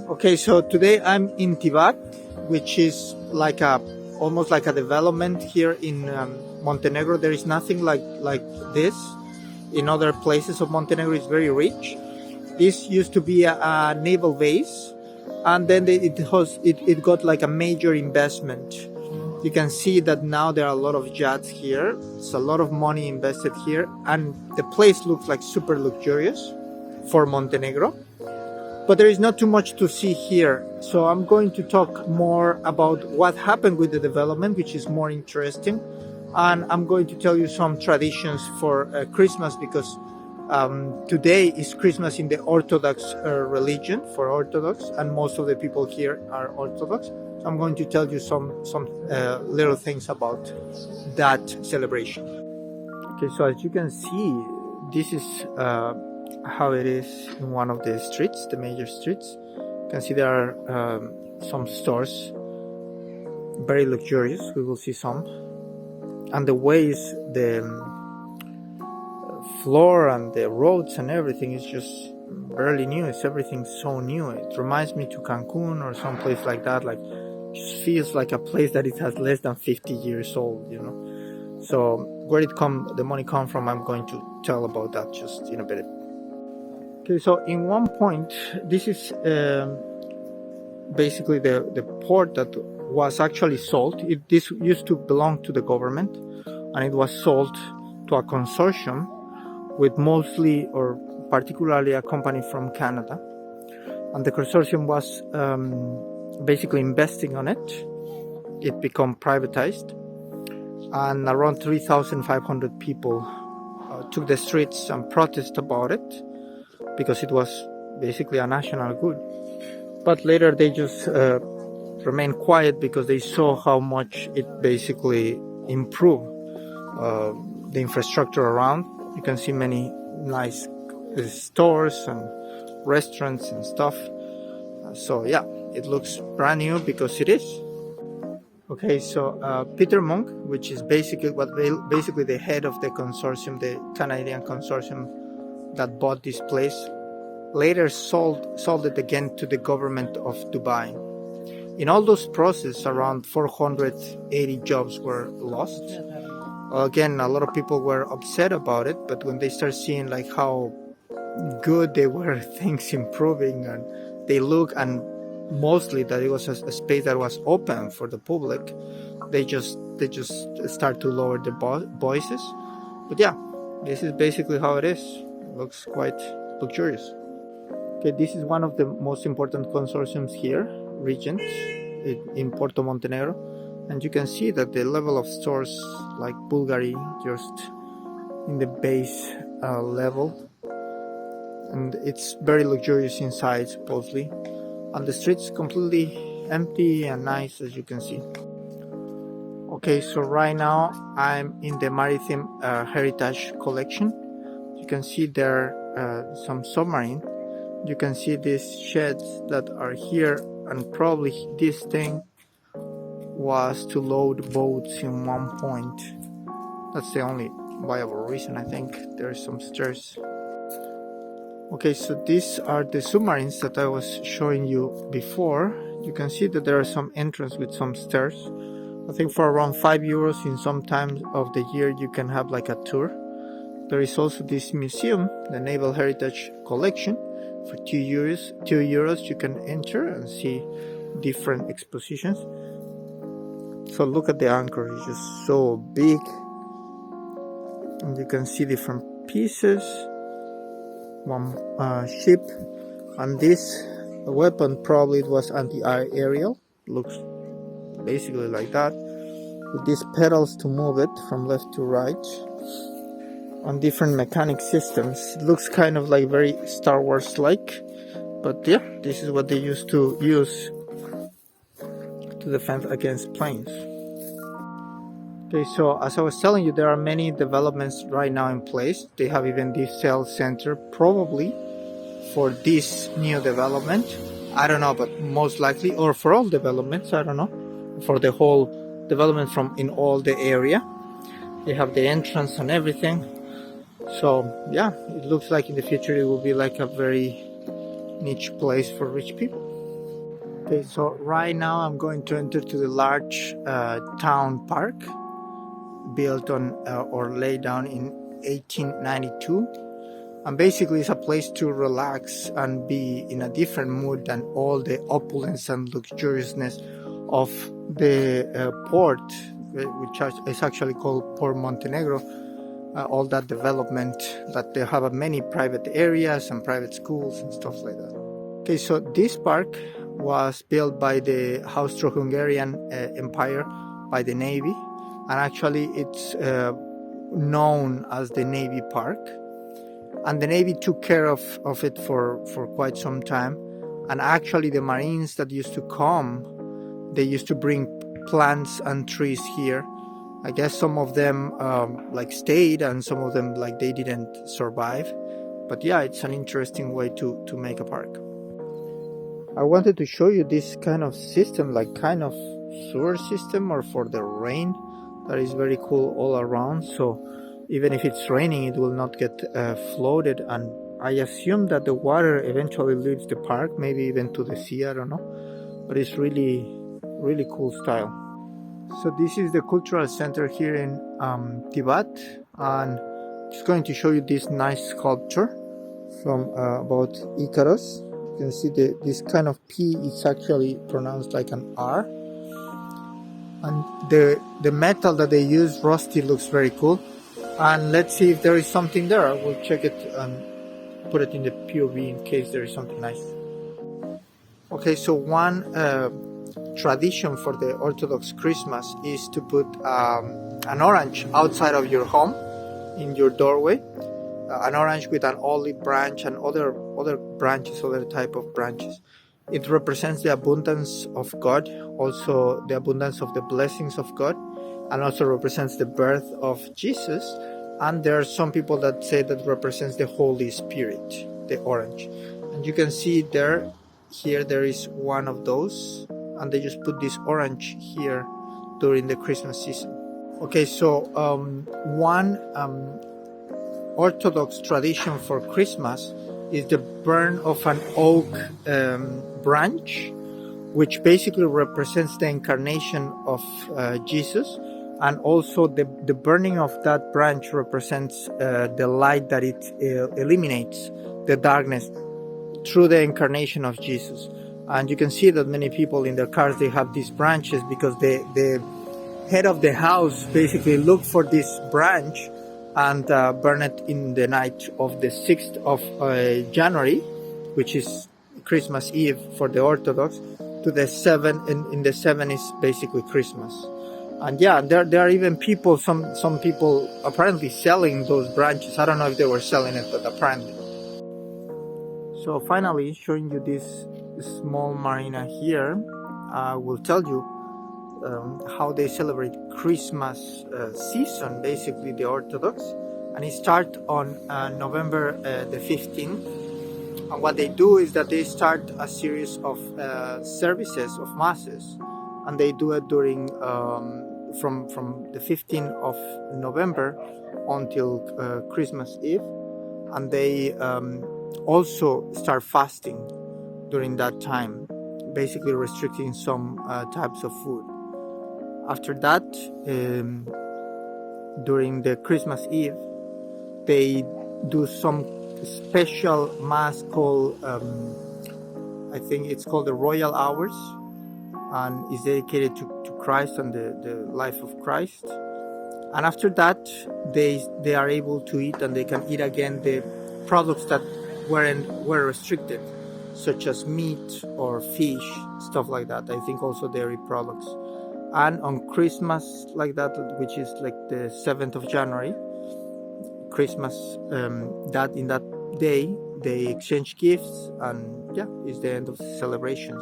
Okay, so today I'm in Tivat, which is like almost like a development here in Montenegro. There is nothing like this in other places of Montenegro. It's very rich. This used to be a naval base, and then it got like a major investment. You can see that now there are a lot of yachts here. It's a lot of money invested here, and the place looks like super luxurious for Montenegro. But there is not too much to see here. So I'm going to talk more about what happened with the development, which is more interesting. And I'm going to tell you some traditions for Christmas, because today is Christmas in the Orthodox religion, for Orthodox, and most of the people here are Orthodox. So I'm going to tell you some little things about that celebration. Okay, so as you can see, this is how it is in one of the streets, the major streets. You can see there are some stores, very luxurious. We will see some. And the ways, the floor and the roads and everything is just barely new. It's everything so new. It reminds me to Cancun or some place like that. Like, just feels like a place that it has less than 50 years old, you know. So where the money come from, I'm going to tell about that just in a bit. Okay, so in one point, this is basically the port that was actually sold. This used to belong to the government, and it was sold to a consortium with mostly or particularly a company from Canada. And the consortium was basically investing on it. It became privatized, and around 3,500 people took the streets and protested about it, because it was basically a national good. But later they just remained quiet, because they saw how much it basically improved the infrastructure around. You can see many nice stores and restaurants and stuff. So yeah, it looks brand new, because it is. Okay, so Peter Monk, which is basically the head of the consortium, the Canadian consortium that bought this place, later sold it again to the government of Dubai. In all those processes, around 480 jobs were lost. Again, a lot of people were upset about it, but when they start seeing like how good they were, things improving, and they look, and mostly that it was a space that was open for the public, they just start to lower the voices. But yeah, this is basically how it is. Looks quite luxurious. Okay, this is one of the most important consortiums here, Regent, in Porto Montenegro, and you can see that the level of stores like Bulgari just in the base level, and it's very luxurious inside supposedly, and the streets completely empty and nice, as you can see. Okay, so right now I'm in the Maritime Heritage Collection. You can see there some submarine. You can see these sheds that are here, and probably this thing was to load boats in one point. That's the only viable reason, I think. There's some stairs. Okay, so these are the submarines that I was showing you before. You can see that there are some entrance with some stairs. I think for around €5 in some times of the year you can have like a tour. There is also this museum, the Naval Heritage Collection. For €2 you can enter and see different expositions. So look at the anchor, it's just so big, and you can see different pieces, one ship, and this weapon, probably it was anti-aerial, looks basically like that, with these pedals to move it from left to right, on different mechanic systems. It looks kind of like very Star Wars like, but yeah, this is what they used to use to defend against planes. Okay, so as I was telling you, there are many developments right now in place. They have even this sales center, probably for this new development, I don't know, but most likely, or for all developments, I don't know, for the whole development from in all the area. They have the entrance and everything. So yeah, it looks like in the future it will be like a very niche place for rich people. Okay, so right now I'm going to enter to the large town park built on or laid down in 1892. And basically it's a place to relax and be in a different mood than all the opulence and luxuriousness of the port, which is actually called Port Montenegro. All that development, that they have many private areas and private schools and stuff like that. Okay, so this park was built by the Austro-Hungarian Empire, by the Navy, and actually it's known as the Navy Park. And the Navy took care of it for quite some time. And actually the Marines that used to come, they used to bring plants and trees here. I guess some of them like stayed, and some of them like they didn't survive. But yeah, it's an interesting way to make a park. I wanted to show you this kind of system, like kind of sewer system or for the rain, that is very cool all around. So even if it's raining, it will not get flooded. And I assume that the water eventually leaves the park, maybe even to the sea, I don't know. But it's really, really cool style. So this is the cultural center here in Tivat, and just going to show you this nice sculpture from about Icarus. You can see this kind of P is actually pronounced like an R, and the metal that they use, rusty, looks very cool. And let's see if there is something there. We'll check it and put it in the POV in case there is something nice. Okay, so one tradition for the Orthodox Christmas is to put an orange outside of your home, in your doorway. An orange with an olive branch and other branches, other type of branches. It represents the abundance of God, also the abundance of the blessings of God, and also represents the birth of Jesus. And there are some people that say that represents the Holy Spirit, the orange. And you can see here there is one of those, and they just put this orange here during the Christmas season. Okay, so one Orthodox tradition for Christmas is the burn of an oak branch, which basically represents the incarnation of Jesus, and also the burning of that branch represents the light that it eliminates the darkness through the incarnation of Jesus. And you can see that many people in their cars, they have these branches because the head of the house basically look for this branch and burn it in the night of the 6th of January, which is Christmas Eve for the Orthodox, to the 7th, and in the 7th is basically Christmas. And yeah, there are even people, some people apparently selling those branches. I don't know if they were selling it, but apparently. So finally, showing you this small marina here, I will tell you how they celebrate Christmas season, basically the Orthodox, and it starts on November the 15th. And what they do is that they start a series of services, of masses, and they do it during from the 15th of November until Christmas Eve, and they also start fasting during that time, basically restricting some types of food. After that, during the Christmas Eve, they do some special mass called, I think it's called the Royal Hours, and is dedicated to Christ and the life of Christ. And after that, they are able to eat, and they can eat again the products that were restricted, such as meat or fish, stuff like that. I think also dairy products. And on Christmas, like that, which is like the 7th of January, Christmas, that in that day they exchange gifts, and yeah, it's the end of the celebrations.